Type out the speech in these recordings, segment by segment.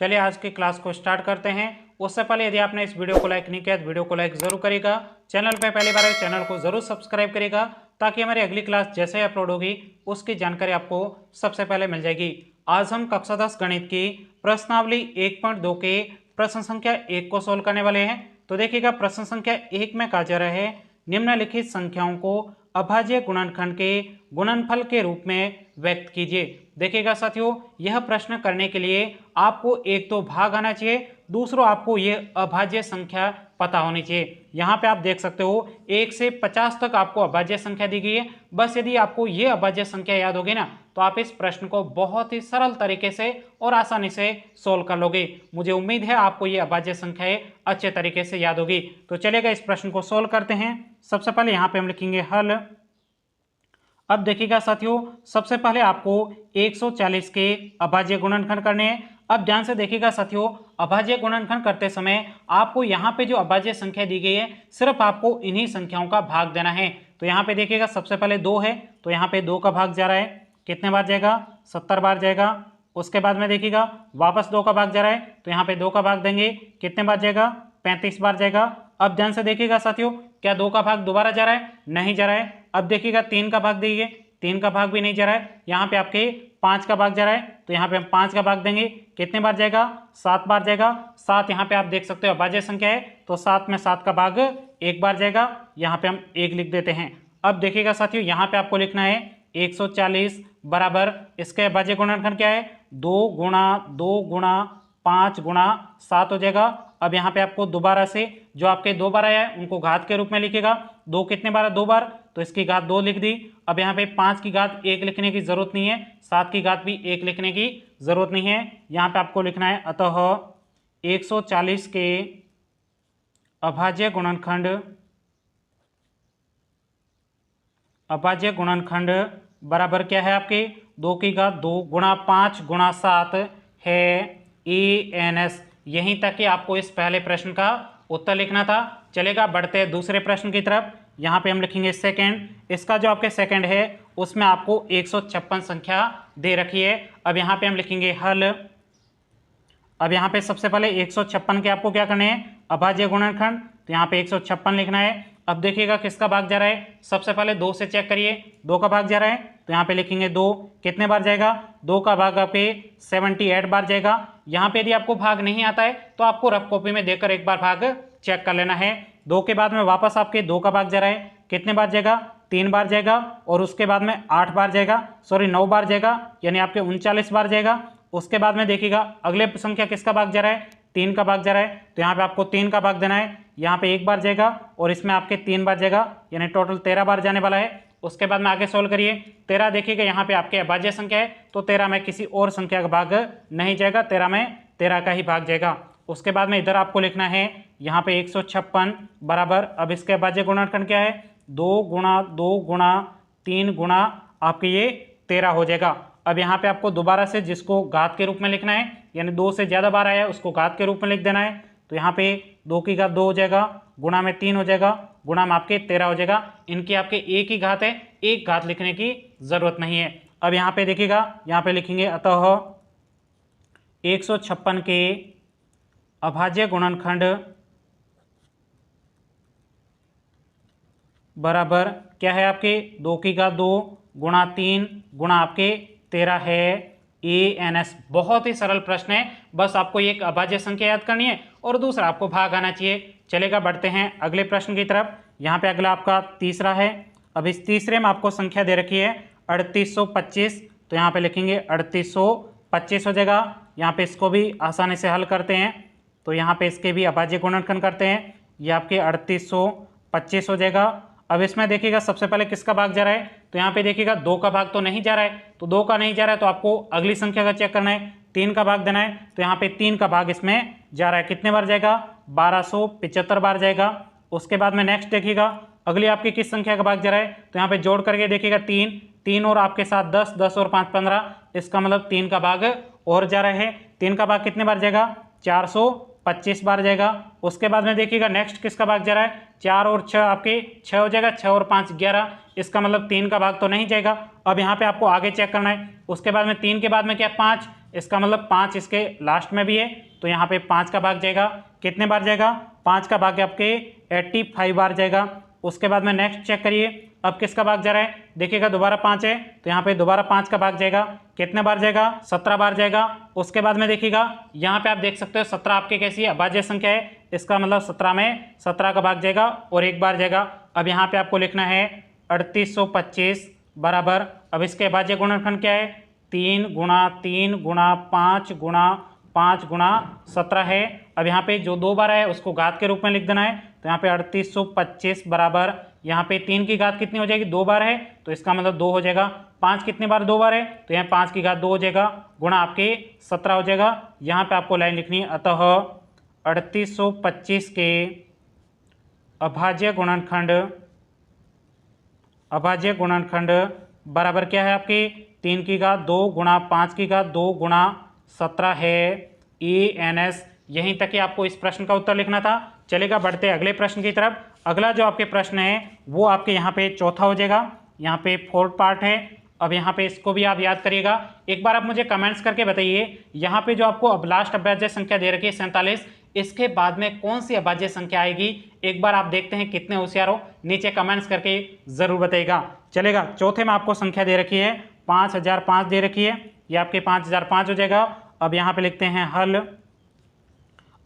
चलिए आज की क्लास को स्टार्ट करते हैं। उससे पहले यदि आपने इस वीडियो को लाइक नहीं किया तो वीडियो को लाइक जरूर करेगा। चैनल पे पहली बार है चैनल को जरूर सब्सक्राइब करेगा ताकि हमारी अगली क्लास जैसे ही अपलोड होगी उसकी जानकारी आपको सबसे पहले मिल जाएगी। आज हम कक्षा 10 गणित की प्रश्नावली 1.2 के प्रश्न संख्या 1 को सोल्व करने वाले हैं। तो देखिएगा प्रश्न संख्या 1 में कहा जा रहा है निम्नलिखित संख्याओं को अभाज्य गुणनखंड के गुणनफल के रूप में व्यक्त कीजिए। देखिएगा साथियों, यह प्रश्न करने के लिए आपको एक तो भाग आना चाहिए, दूसरा आपको यह अभाज्य संख्या पता होनी चाहिए। यहाँ पे आप देख सकते हो 1 से 50 तक आपको अभाज्य संख्या दी गई है। बस यदि आपको ये अभाज्य संख्या याद होगी ना तो आप इस प्रश्न को बहुत ही सरल तरीके से और आसानी से सोल्व कर लोगे। मुझे उम्मीद है आपको ये अभाज्य संख्याएं अच्छे तरीके से याद होगी। तो चलेगा इस प्रश्न को सोल्व करते हैं। सबसे पहले यहाँ पे हम लिखेंगे हल। अब देखिएगा साथियों, सबसे पहले आपको 140 के अभाज्य गुणनखंड करने हैं। अब ध्यान से देखिएगा साथियों, अभाज्य गुणनखंड करते समय आपको यहाँ पे जो अभाज्य संख्या दी गई है सिर्फ आपको इन्हीं संख्याओं का भाग देना है। तो यहाँ पे देखिएगा सबसे पहले 2 है तो यहाँ पे 2 का भाग जा रहा है, कितने बार जाएगा 70 बार जाएगा। उसके बाद में देखिएगा वापस 2 का भाग जा रहा है तो यहाँ पे 2 का भाग देंगे, कितने बार जाएगा 35 बार जाएगा। अब ध्यान से देखिएगा साथियों, क्या 2 का भाग दोबारा जा रहा है? नहीं जा रहा है। अब देखिएगा 3 का भाग देंगे, 3 का भाग भी नहीं जा रहा है। यहाँ पे आपके 5 का भाग जा रहा है तो यहाँ पे हम 5 का भाग देंगे, कितने बार जाएगा 7 बार जाएगा। 7 यहाँ पे आप देख सकते हो अभाज्य संख्या है तो 7 में 7 का भाग 1 बार जाएगा, यहाँ पे हम 1 लिख देते हैं। अब देखिएगा साथियों, यहाँ पे आपको लिखना है 140 बराबर इसके अभाज्य गुणनखंड क्या है 2 गुणा 2 गुणा 5 गुणा 7 हो जाएगा। अब यहाँ पे आपको दोबारा से जो आपके 2 बार आया है उनको घात के रूप में लिखेगा। 2 कितने बार है 2 बार तो इसकी घात 2 लिख दी। अब यहाँ पे 5 की घात 1 लिखने की जरूरत नहीं है, 7 की घात भी 1 लिखने की जरूरत नहीं है। यहाँ पे आपको लिखना है अतः 140 के अभाज्य गुणनखंड बराबर क्या है आपके 2 की घात 2 गुणा 5 गुणा 7 है ANS। यहीं तक कि आपको इस पहले प्रश्न का उत्तर लिखना था। चलेगा बढ़ते हैं दूसरे प्रश्न की तरफ। यहाँ पे हम लिखेंगे सेकंड। इसका जो आपके सेकंड है उसमें आपको 156 संख्या दे रखी है। अब यहाँ पे हम लिखेंगे हल। अब यहाँ पे सबसे पहले 156 के आपको क्या करने हैं अभाज्य गुणनखंड, तो यहाँ पे 156 लिखना है। अब देखिएगा किसका भाग जा रहा है, सबसे पहले 2 से चेक करिए, 2 का भाग जा रहा है तो यहाँ पे लिखेंगे 2, कितने बार जाएगा 2 का भाग आपके 78 बार जाएगा। यहाँ पे यदि आपको भाग नहीं आता है तो आपको रफ कॉपी में देकर एक बार भाग चेक कर लेना है। 2 के बाद में वापस आपके 2 का भाग जा रहा है, कितने बार जाएगा 3 बार जाएगा। और उसके बाद में 8 बार जाएगा, 9 बार जाएगा, यानी आपके 39 बार जाएगा। उसके बाद में देखिएगा अगले संख्या किसका भाग जा रहा है 3 का भाग जा रहा है तो यहाँ पे आपको 3 का भाग देना है। यहाँ पे 1 बार जाएगा और इसमें आपके 3 बार जाएगा, यानी टोटल 13 बार जाने वाला है। उसके बाद में आगे सोल्व करिए। 13 देखिएगा यहाँ पे आपके अभाज्य संख्या है तो 13 में किसी और संख्या का भाग नहीं जाएगा, 13 में 13 का ही भाग जाएगा। उसके बाद में इधर आपको लिखना है यहाँ पे 156 बराबर, अब इसके अभाज्य गुणनखंड क्या है 2 गुणा 2 गुणा 3 गुणा आपके ये 13 हो जाएगा। अब यहाँ पे आपको दोबारा से जिसको घात के रूप में लिखना है, यानी 2 से ज़्यादा बार आया है उसको घात के रूप में लिख देना है। तो यहाँ पे 2 की घात 2 हो जाएगा, गुणा में 3 हो जाएगा, गुणा में आपके 13 हो जाएगा। इनकी आपके एक ही घात है, एक घात लिखने की जरूरत नहीं है। अब यहाँ पे देखिएगा, यहाँ पे लिखेंगे अतः 156 के अभाज्य गुणनखंड बराबर क्या है आपके 2 की घात 2 गुणा 3 गुणा आपके 13 है ANS। बहुत ही सरल प्रश्न है, बस आपको एक अभाज्य संख्या याद करनी है और दूसरा आपको भाग आना चाहिए। चलेगा बढ़ते हैं अगले प्रश्न की तरफ। यहाँ पे अगला आपका तीसरा है। अब इस तीसरे में आपको संख्या दे रखी है 3825, तो यहाँ पे लिखेंगे 3825 हो जाएगा। यहाँ पे इसको भी आसानी से हल करते हैं तो यहाँ पे इसके भी अभाज्य गुणनखंड करते हैं, ये आपके 3825 हो जाएगा। अब इसमें देखिएगा सबसे पहले किसका भाग जा रहा है तो यहाँ पे देखिएगा 2 का भाग तो नहीं जा रहा है, तो 2 का नहीं जा रहा है तो आपको अगली संख्या का चेक करना है, 3 का भाग देना है। तो यहाँ पे 3 का भाग इसमें जा रहा है, कितने बार जाएगा 1275 बार जाएगा। उसके बाद में नेक्स्ट देखिएगा अगली आपकी किस संख्या का भाग जा रहा है तो यहाँ पे जोड़ करके देखिएगा 3 और आपके साथ 10, 10 और 5 15, इसका मतलब 3 का भाग और जा रहा है। 3 का भाग कितने बार जाएगा 425 बार जाएगा। उसके बाद में देखिएगा नेक्स्ट किसका भाग जा रहा है 4 और 6 आपके 6 हो जाएगा, 6 और 5 11, इसका मतलब 3 का भाग तो नहीं जाएगा। अब यहाँ पे आपको आगे चेक करना है। उसके बाद में 3 के बाद में क्या 5, इसका मतलब 5 इसके लास्ट में भी है, तो यहाँ पे 5 का भाग जाएगा। कितने बार जाएगा? 5 का भाग आपके 85 बार जाएगा। उसके बाद में नेक्स्ट चेक करिए, अब किसका भाग जा रहा है? देखिएगा दोबारा 5 है, तो यहाँ पे दोबारा 5 का भाग जाएगा। कितने बार जाएगा? 17 बार जाएगा। उसके बाद में देखिएगा यहाँ पे आप देख सकते हो 17 आपके कैसी है? अभाज्य संख्या है, इसका मतलब 17 में 17 का भाग जाएगा और एक बार जाएगा। अब यहाँ पे आपको लिखना है 3825 बराबर, अब इसके अभाज्य गुणनखंड क्या है? 3 गुणा 3 गुणा 5 गुणा 5 गुणा 17 है। अब यहाँ पे जो 2 बार है उसको घात के रूप में लिख देना है, तो यहाँ पे 3825 बराबर, यहाँ पे 3 की घात कितनी हो जाएगी? 2 बार है, तो इसका मतलब 2 हो जाएगा। 5 कितनी बार 2 बार है? तो यहाँ 5 की घात 2 हो जाएगा, गुणा आपके 17 हो जाएगा। यहाँ पे आपको लाइन लिखनी है, अतः 3825 के अभाज्य गुणनखंड बराबर क्या है आपके? 3 की घात 2 गुणा 5 की घात 2 गुणा 17 है ENS। यहीं तक ही आपको इस प्रश्न का उत्तर लिखना था। चलेगा, बढ़ते अगले प्रश्न की तरफ। अगला जो आपके प्रश्न है वो आपके यहाँ पे चौथा हो जाएगा, यहाँ पे 4th पार्ट है। अब यहाँ पे इसको भी आप याद करिएगा। एक बार आप मुझे कमेंट्स करके बताइए, यहाँ पे जो आपको अब लास्ट अभाज्य संख्या दे रखी है 47, इसके बाद में कौन सी अभाज्य संख्या आएगी? एक बार आप देखते हैं कितने होशियार हो, नीचे कमेंट्स करके जरूर बताइएगा। चलेगा, चौथे में आपको संख्या दे रखी है 5005 दे रखी है, ये आपके 5005 हो जाएगा। अब यहाँ पे लिखते हैं हल।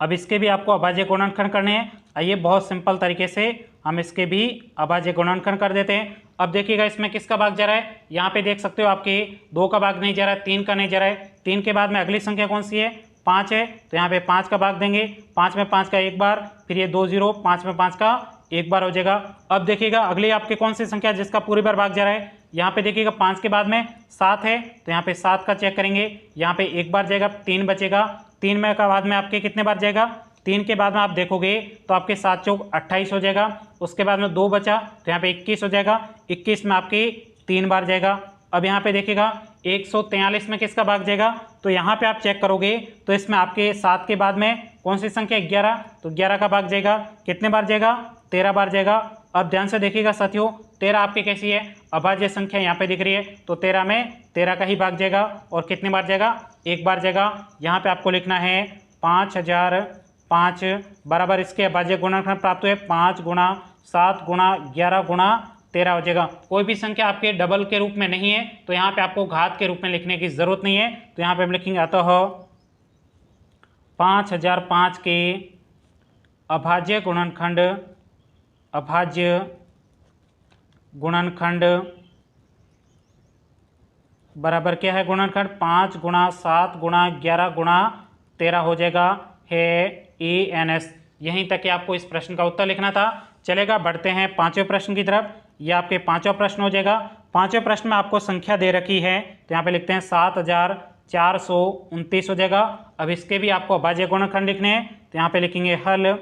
अब इसके भी आपको अभाज्य गुणनखंड करने हैं। आइए बहुत सिंपल तरीके से हम इसके भी अभाज्य गुणनखंड कर देते हैं। अब देखिएगा इसमें किसका भाग जा रहा है? यहाँ पे देख सकते हो आपके 2 का भाग नहीं जा रहा है, 3 का नहीं जा रहा है। 3 के बाद में अगली संख्या कौन सी है? 5 है, तो यहाँ पे 5 का भाग देंगे। 5 में 5 का एक बार, फिर ये 2 0, 5 में 5 का एक बार हो जाएगा। अब देखिएगा अगली आपके कौन सी संख्या जिसका पूरी बार भाग जा रहा है? यहाँ पे देखिएगा 5 के बाद में 7 है, तो यहाँ पे 7 का चेक करेंगे। यहाँ पे एक बार जाएगा, 3 बचेगा। 3 में का बाद में आपके कितने बार जाएगा? 3 के बाद में आप देखोगे तो आपके 7 चौक 28 हो जाएगा। उसके बाद में 2 बचा, तो यहाँ पे 21 हो जाएगा। 21 में आपके 3 बार जाएगा। अब यहाँ पे देखिएगा 143 में किसका भाग जाएगा? तो यहाँ पे आप चेक करोगे तो इसमें आपके 7 के बाद में कौन सी संख्या? 11, तो 11 का भाग जाएगा। कितने बार जाएगा? 13 बार जाएगा। अब ध्यान से देखिएगा साथियों, 13 आपकी कैसी है? अभाज्य संख्या यहाँ पे दिख रही है, तो 13 में 13 का ही भाग जाएगा। और कितने बार जाएगा? एक बार जाएगा। यहाँ पे आपको लिखना है 5005 बराबर, इसके अभाज्य गुणनखंड प्राप्त हुए 5 गुणा 7 गुणा 11 गुणा 13 हो जाएगा। कोई भी संख्या आपके डबल के रूप में नहीं है, तो यहाँ पे आपको घात के रूप में लिखने की जरूरत नहीं है। तो यहाँ पे हम लिखेंगे अतः 5005 के अभाज्य गुणनखंड बराबर क्या है? गुणनखंड 5 गुणा 7 गुणा 11 गुणा 13 हो जाएगा है ENS। यहीं तक कि आपको इस प्रश्न का उत्तर लिखना था। चलेगा, बढ़ते हैं 5वें प्रश्न की तरफ। ये आपके 5वां प्रश्न हो जाएगा। 5वें प्रश्न में आपको संख्या दे रखी है, तो यहाँ पे लिखते हैं 7429 हो जाएगा। अब इसके भी आपको अभाज्य गुणनखंड लिखने हैं, तो यहाँ पे लिखेंगे हल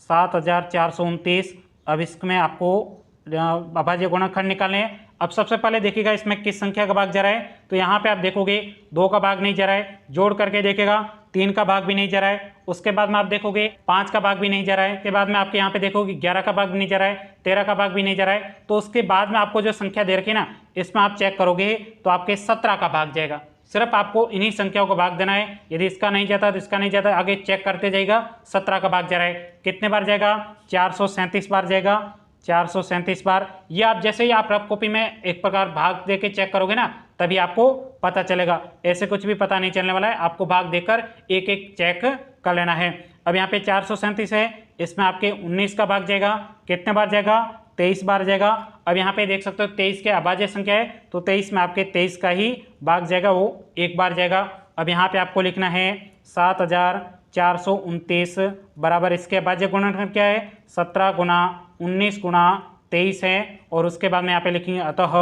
7429। अब इसमें आपको अभाज्य गुणनखंड निकालने हैं। अब सबसे पहले देखिएगा इसमें किस संख्या का भाग जा रहा है? तो यहाँ पे आप देखोगे 2 का भाग नहीं जा रहा है, जोड़ करके देखेगा 3 का भाग भी नहीं जा रहा है। उसके बाद में आप देखोगे 5 का भाग भी नहीं जा रहा है। के बाद में आपके यहाँ पे देखोगे 11 का भाग भी नहीं जा रहा है, 13 का भाग भी नहीं जा रहा है। तो उसके बाद में आपको जो संख्या दे रखी है ना, इसमें आप चेक करोगे तो आपके 17 का भाग जाएगा। सिर्फ आपको इन्हीं संख्याओं को भाग देना है। यदि इसका नहीं जाता तो इसका नहीं जाता, आगे चेक करते जाएगा। 17 का भाग जा रहा है, कितने बार जाएगा? 437 बार जाएगा। 437 बार। ये आप जैसे ही आप रफ कॉपी में एक प्रकार भाग दे के चेक करोगे ना, तभी आपको पता चलेगा। ऐसे कुछ भी पता नहीं चलने वाला है, आपको भाग देकर एक एक चेक कर लेना है। अब यहाँ पे 437 है, इसमें आपके 19 का भाग जाएगा। कितने बार जाएगा? 23 बार जाएगा। अब यहाँ पे देख सकते हो 23 के अभाज्य संख्या है, तो 23 में आपके 23 का ही भाग जाएगा, वो एक बार जाएगा। अब यहाँ पे आपको लिखना है 7429 बराबर, इसके अभाज्य गुणनखंड क्या है? 17 गुना 19 गुना 23 है। और उसके बाद में यहाँ पे लिखेंगे अतः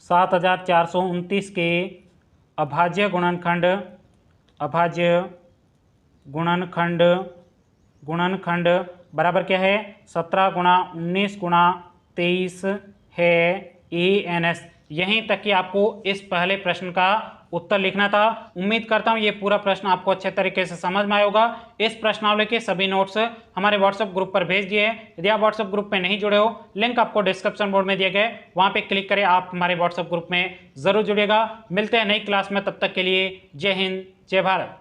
7429 के अभाज्य गुणनखंड बराबर क्या है? 17 गुना 19 गुना 23 है ENS। यहीं तक कि आपको इस पहले प्रश्न का उत्तर लिखना था। उम्मीद करता हूं ये पूरा प्रश्न आपको अच्छे तरीके से समझ में आया होगा। इस प्रश्नावली के सभी नोट्स हमारे व्हाट्सएप ग्रुप पर भेज दिए हैं। यदि आप व्हाट्सएप ग्रुप में नहीं जुड़े हो, लिंक आपको डिस्क्रिप्शन बोर्ड में दिए गए, वहां पे क्लिक करें, आप हमारे व्हाट्सएप ग्रुप में जरूर जुड़िएगा। मिलते हैं नई क्लास में, तब तक के लिए जय हिंद, जय भारत।